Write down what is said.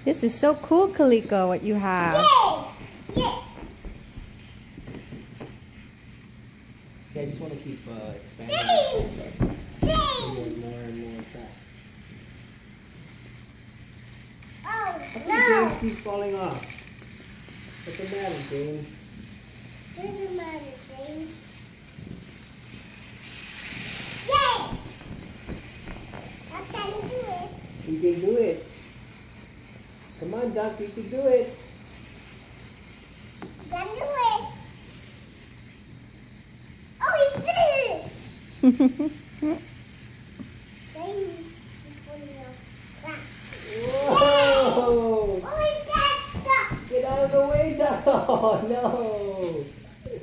This is so cool, Kaliko, what you have. Yay! Yay! Yeah, I just want to keep expanding James! James! more and more track. Oh, How come no! James keeps falling off? What's the matter, James? Doesn't matter, James. Yay! I can do it. You can do it. Come on, Duck, you can do it. I can do it. Oh, he did it! James is falling off. Ah. Whoa! Oh, he got stuck. Get out of the way, Duck! Oh, no!